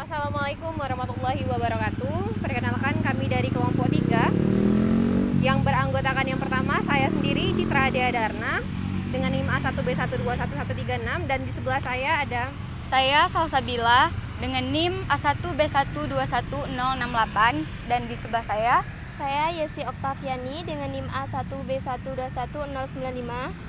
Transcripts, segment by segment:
Assalamualaikum warahmatullahi wabarakatuh. Perkenalkan, kami dari kelompok 3 yang beranggotakan yang pertama saya sendiri Citra Adea Darna dengan NIM A1B1211136, dan di sebelah saya ada Saya Salsabila dengan NIM A1B1211068, dan di sebelah saya Yesi Oktaviani dengan NIM A1B1211095.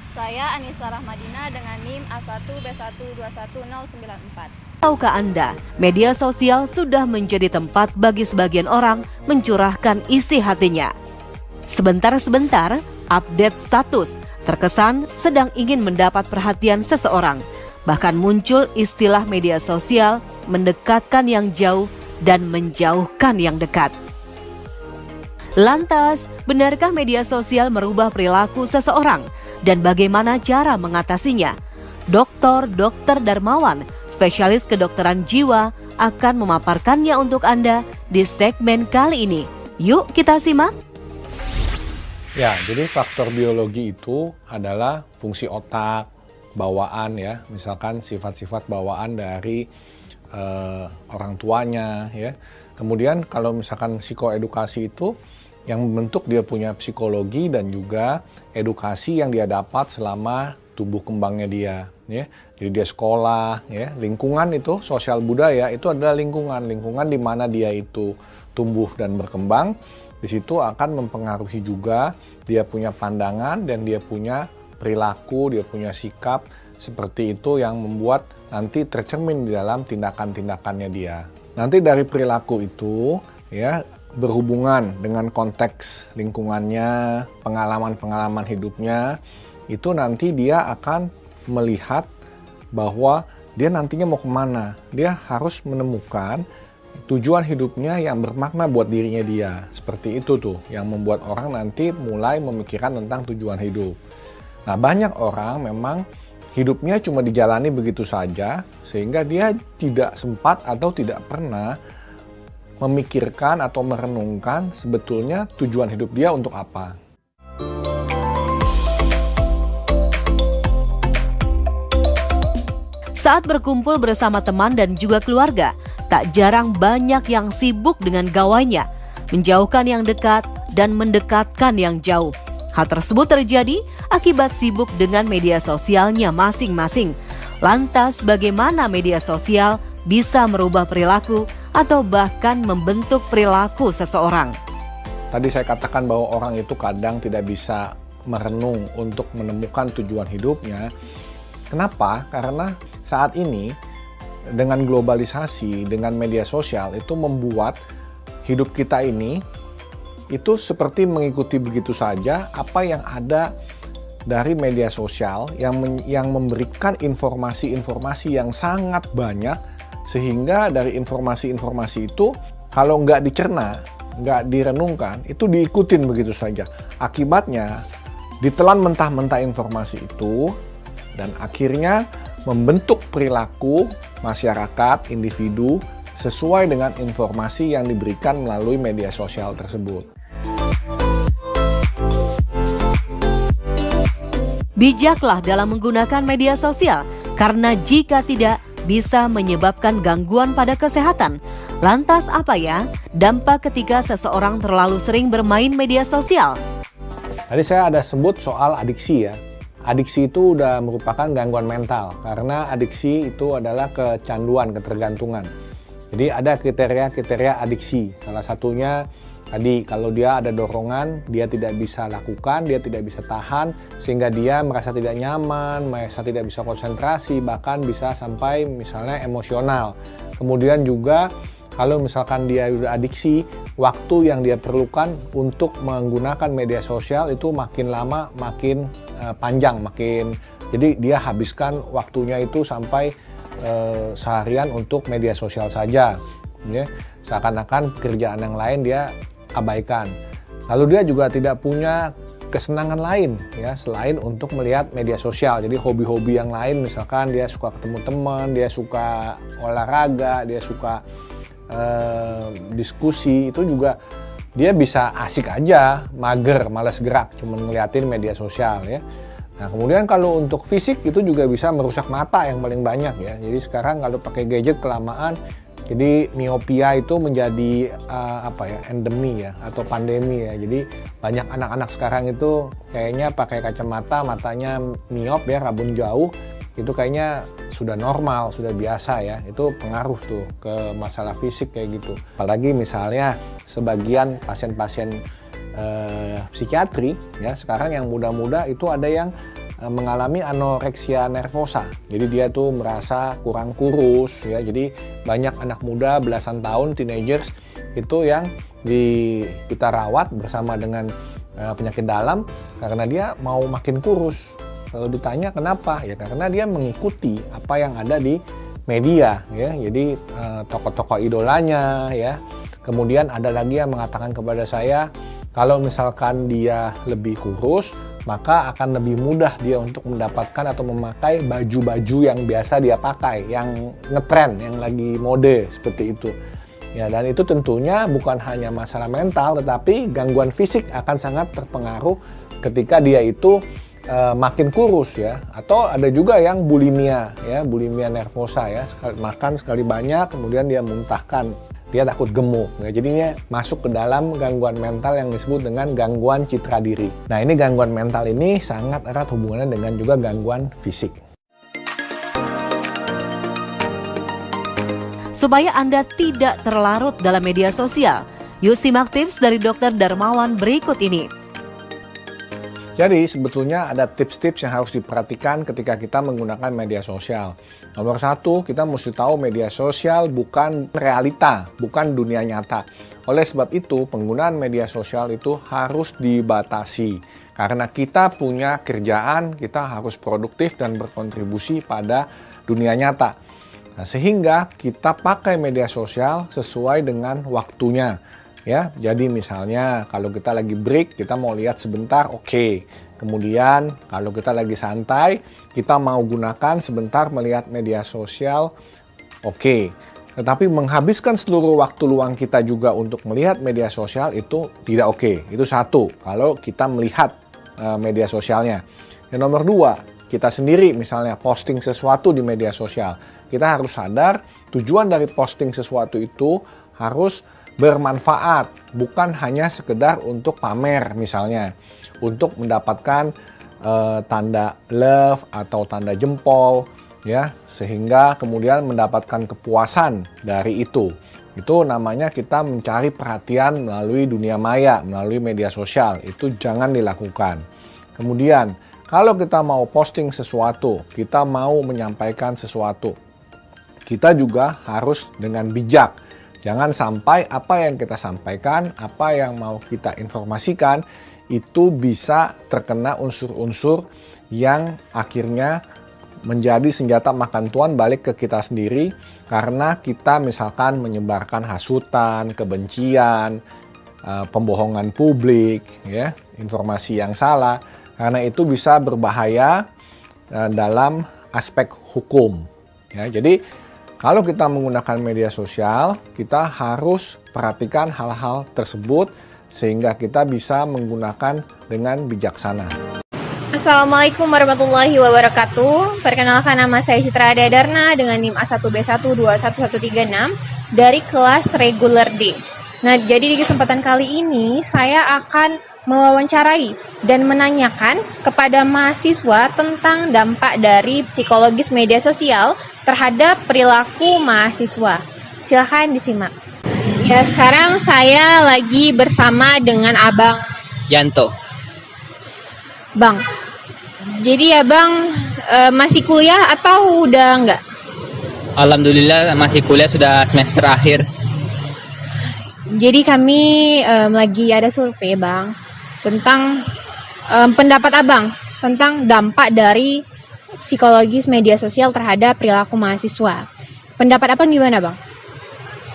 Saya Anissa Rahmadina dengan NIM A1B1211094. Tahukah Anda, media sosial sudah menjadi tempat bagi sebagian orang mencurahkan isi hatinya. Sebentar-sebentar, update status, terkesan sedang ingin mendapat perhatian seseorang. Bahkan muncul istilah media sosial mendekatkan yang jauh dan menjauhkan yang dekat. Lantas, benarkah media sosial merubah perilaku seseorang? Dan bagaimana cara mengatasinya? Dr. Darmawan, spesialis kedokteran jiwa, akan memaparkannya untuk Anda di segmen kali ini. Yuk kita simak. Ya, jadi faktor biologi itu adalah fungsi otak, bawaan ya, misalkan sifat-sifat bawaan dari orang tuanya ya. Kemudian kalau misalkan psikoedukasi itu yang membentuk dia punya psikologi dan juga edukasi yang dia dapat selama tumbuh kembangnya dia ya. Jadi dia sekolah ya, lingkungan itu sosial budaya itu adalah lingkungan di mana dia itu tumbuh dan berkembang. Di situ akan mempengaruhi juga dia punya pandangan dan dia punya perilaku, dia punya sikap seperti itu yang membuat nanti tercermin di dalam tindakan-tindakannya dia. Nanti dari perilaku itu ya berhubungan dengan konteks lingkungannya, pengalaman-pengalaman hidupnya, itu nanti dia akan melihat bahwa dia nantinya mau kemana. Dia harus menemukan tujuan hidupnya yang bermakna buat dirinya dia. Seperti itu tuh yang membuat orang nanti mulai memikirkan tentang tujuan hidup. Nah, banyak orang memang hidupnya cuma dijalani begitu saja sehingga dia tidak sempat atau tidak pernah memikirkan atau merenungkan sebetulnya tujuan hidup dia untuk apa. Saat berkumpul bersama teman dan juga keluarga, tak jarang banyak yang sibuk dengan gawainya, menjauhkan yang dekat dan mendekatkan yang jauh. Hal tersebut terjadi akibat sibuk dengan media sosialnya masing-masing. Lantas bagaimana media sosial bisa merubah perilaku atau bahkan membentuk perilaku seseorang? Tadi saya katakan bahwa orang itu kadang tidak bisa merenung untuk menemukan tujuan hidupnya. Kenapa? Karena saat ini dengan globalisasi, dengan media sosial itu membuat hidup kita ini itu seperti mengikuti begitu saja apa yang ada dari media sosial yang memberikan informasi-informasi yang sangat banyak, sehingga dari informasi-informasi itu kalau nggak dicerna, nggak direnungkan, itu diikutin begitu saja. Akibatnya ditelan mentah-mentah informasi itu dan akhirnya membentuk perilaku masyarakat, individu sesuai dengan informasi yang diberikan melalui media sosial tersebut. Bijaklah dalam menggunakan media sosial, karena jika tidak bisa menyebabkan gangguan pada kesehatan. Lantas apa ya dampak ketika seseorang terlalu sering bermain media sosial? Tadi saya ada sebut soal adiksi ya. Adiksi itu udah merupakan gangguan mental, karena adiksi itu adalah kecanduan, ketergantungan. Jadi ada kriteria-kriteria adiksi. Salah satunya tadi, kalau dia ada dorongan, dia tidak bisa lakukan, dia tidak bisa tahan, sehingga dia merasa tidak nyaman, merasa tidak bisa konsentrasi, bahkan bisa sampai misalnya emosional. Kemudian juga kalau misalkan dia sudah adiksi, waktu yang dia perlukan untuk menggunakan media sosial itu makin lama makin panjang, jadi dia habiskan waktunya itu sampai seharian untuk media sosial saja, ya. Seakan-akan kerjaan yang lain dia abaikan. Lalu dia juga tidak punya kesenangan lain ya selain untuk melihat media sosial. Jadi hobi-hobi yang lain, misalkan dia suka ketemu teman, dia suka olahraga, dia suka diskusi, itu juga dia bisa asik aja, mager, malas gerak, cuma ngeliatin media sosial ya. Nah, kemudian kalau untuk fisik itu juga bisa merusak mata yang paling banyak ya. Jadi sekarang kalau pakai gadget kelamaan, jadi miopia itu menjadi endemi ya atau pandemi ya. Jadi banyak anak-anak sekarang itu kayaknya pakai kacamata, matanya miop ya, rabun jauh. Itu kayaknya sudah normal, sudah biasa ya. Itu pengaruh tuh ke masalah fisik kayak gitu. Apalagi misalnya sebagian pasien-pasien psikiatri ya sekarang yang muda-muda itu ada yang mengalami anoreksia nervosa. Jadi dia tuh merasa kurang kurus ya. Jadi banyak anak muda belasan tahun, teenagers itu yang kita rawat bersama dengan penyakit dalam karena dia mau makin kurus. Kalau ditanya kenapa? Ya karena dia mengikuti apa yang ada di media ya. Jadi tokoh-tokoh idolanya ya. Kemudian ada lagi yang mengatakan kepada saya kalau misalkan dia lebih kurus, maka akan lebih mudah dia untuk mendapatkan atau memakai baju-baju yang biasa dia pakai, yang ngetren, yang lagi mode seperti itu. Ya, dan itu tentunya bukan hanya masalah mental, tetapi gangguan fisik akan sangat terpengaruh ketika dia itu makin kurus ya. Atau ada juga yang bulimia ya, bulimia nervosa ya, makan sekali banyak kemudian dia muntahkan. Dia takut gemuk, ya. Jadinya masuk ke dalam gangguan mental yang disebut dengan gangguan citra diri. Nah, ini gangguan mental ini sangat erat hubungannya dengan juga gangguan fisik. Supaya Anda tidak terlarut dalam media sosial, yuk simak tips dari Dr. Darmawan berikut ini. Jadi sebetulnya ada tips-tips yang harus diperhatikan ketika kita menggunakan media sosial. Nomor satu, kita mesti tahu media sosial bukan realita, bukan dunia nyata. Oleh sebab itu, penggunaan media sosial itu harus dibatasi. Karena kita punya kerjaan, kita harus produktif dan berkontribusi pada dunia nyata. Nah, sehingga kita pakai media sosial sesuai dengan waktunya. Ya, jadi misalnya kalau kita lagi break, kita mau lihat sebentar, oke. Kemudian kalau kita lagi santai, kita mau gunakan sebentar melihat media sosial, oke. Tetapi menghabiskan seluruh waktu luang kita juga untuk melihat media sosial itu tidak oke. Itu satu, kalau kita melihat media sosialnya. Yang nomor dua, kita sendiri misalnya posting sesuatu di media sosial. Kita harus sadar tujuan dari posting sesuatu itu harus bermanfaat, bukan hanya sekedar untuk pamer misalnya, untuk mendapatkan tanda love atau tanda jempol ya, sehingga kemudian mendapatkan kepuasan dari itu. Itu namanya kita mencari perhatian melalui dunia maya, melalui media sosial. Itu jangan dilakukan. Kemudian kalau kita mau posting sesuatu, kita mau menyampaikan sesuatu, kita juga harus dengan bijak. Jangan sampai apa yang kita sampaikan, apa yang mau kita informasikan, itu bisa terkena unsur-unsur yang akhirnya menjadi senjata makan tuan balik ke kita sendiri karena kita misalkan menyebarkan hasutan, kebencian, pembohongan publik, ya, informasi yang salah. Karena itu bisa berbahaya dalam aspek hukum. Ya, jadi kalau kita menggunakan media sosial, kita harus perhatikan hal-hal tersebut sehingga kita bisa menggunakan dengan bijaksana. Assalamualaikum warahmatullahi wabarakatuh. Perkenalkan, nama saya Citra Darna dengan NIM A1B1211136 dari kelas reguler D. Nah, jadi di kesempatan kali ini saya akan mewawancarai dan menanyakan kepada mahasiswa tentang dampak dari psikologis media sosial terhadap perilaku mahasiswa. Silahkan disimak. Ya, sekarang saya lagi bersama dengan Abang Yanto. Bang, jadi Abang masih kuliah atau udah enggak? Alhamdulillah masih kuliah, sudah semester akhir. Jadi kami lagi ada survei Bang tentang pendapat Abang tentang dampak dari psikologis media sosial terhadap perilaku mahasiswa. Pendapat Abang gimana Bang?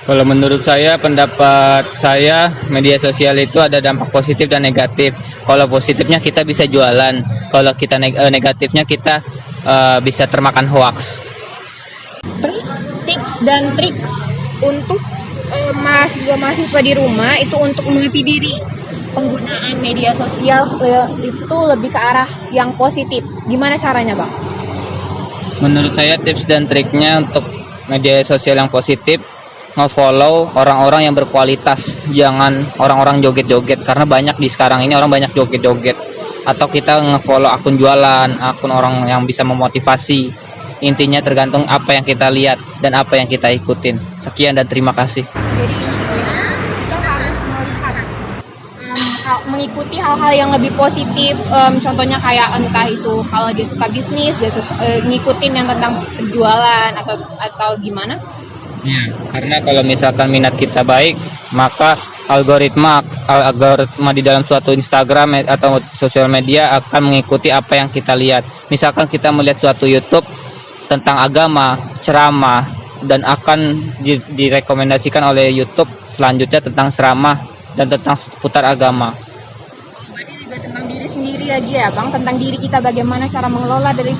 Kalau menurut saya, pendapat saya, media sosial itu ada dampak positif dan negatif. Kalau positifnya kita bisa jualan, kalau kita negatifnya kita bisa termakan hoaks. Terus tips dan triks untuk mahasiswa-mahasiswa di rumah itu untuk melatih diri penggunaan media sosial itu tuh lebih ke arah yang positif. Gimana caranya, Bang? Menurut saya tips dan triknya untuk media sosial yang positif, nge-follow orang-orang yang berkualitas, jangan orang-orang joget-joget, karena banyak di sekarang ini orang banyak joget-joget. Atau kita nge-follow akun jualan, akun orang yang bisa memotivasi. Intinya tergantung apa yang kita lihat dan apa yang kita ikutin. Sekian dan terima kasih. Jadi intinya kita harus melihat, mengikuti hal-hal yang lebih positif. Contohnya kayak entah itu kalau dia suka bisnis, dia suka, ngikutin yang tentang penjualan atau gimana. Ya, karena kalau misalkan minat kita baik, maka algoritma di dalam suatu Instagram atau sosial media akan mengikuti apa yang kita lihat. Misalkan kita melihat suatu YouTube tentang agama, ceramah, dan akan direkomendasikan oleh YouTube selanjutnya tentang ceramah dan tentang seputar agama. Berarti juga tentang diri sendiri lagi ya, Bang, tentang diri kita, bagaimana cara mengelola dari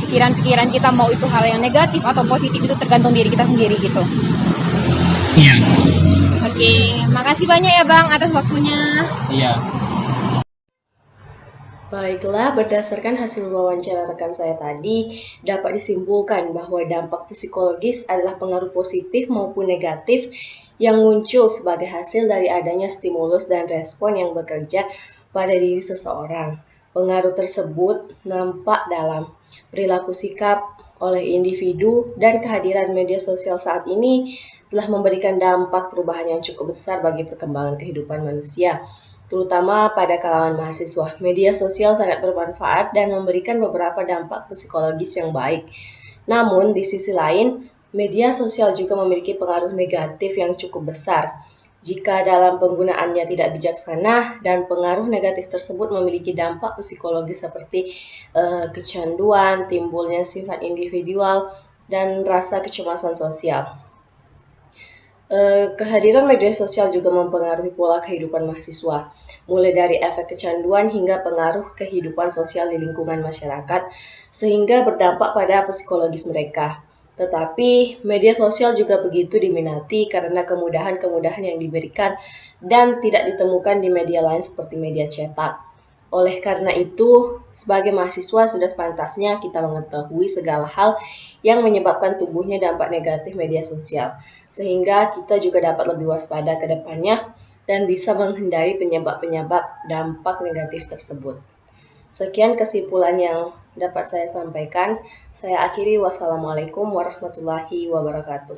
pikiran-pikiran kita, mau itu hal yang negatif atau positif, itu tergantung diri kita sendiri gitu. Iya. Oke, makasih banyak ya, Bang, atas waktunya. Iya. Baiklah, berdasarkan hasil wawancara rekan saya tadi, dapat disimpulkan bahwa dampak psikologis adalah pengaruh positif maupun negatif yang muncul sebagai hasil dari adanya stimulus dan respon yang bekerja pada diri seseorang. Pengaruh tersebut nampak dalam perilaku sikap oleh individu, dan kehadiran media sosial saat ini telah memberikan dampak perubahan yang cukup besar bagi perkembangan kehidupan manusia, terutama pada kalangan mahasiswa. Media sosial sangat bermanfaat dan memberikan beberapa dampak psikologis yang baik. Namun, di sisi lain, media sosial juga memiliki pengaruh negatif yang cukup besar jika dalam penggunaannya tidak bijaksana, dan pengaruh negatif tersebut memiliki dampak psikologis seperti kecanduan, timbulnya sifat individual, dan rasa kecemasan sosial. Kehadiran media sosial juga mempengaruhi pola kehidupan mahasiswa, mulai dari efek kecanduan hingga pengaruh kehidupan sosial di lingkungan masyarakat, sehingga berdampak pada psikologis mereka. Tetapi, media sosial juga begitu diminati karena kemudahan-kemudahan yang diberikan dan tidak ditemukan di media lain seperti media cetak. Oleh karena itu, sebagai mahasiswa sudah sepantasnya kita mengetahui segala hal yang menyebabkan tumbuhnya dampak negatif media sosial, sehingga kita juga dapat lebih waspada ke depannya dan bisa menghindari penyebab-penyebab dampak negatif tersebut. Sekian kesimpulan yang dapat saya sampaikan. Saya akhiri, wassalamualaikum warahmatullahi wabarakatuh.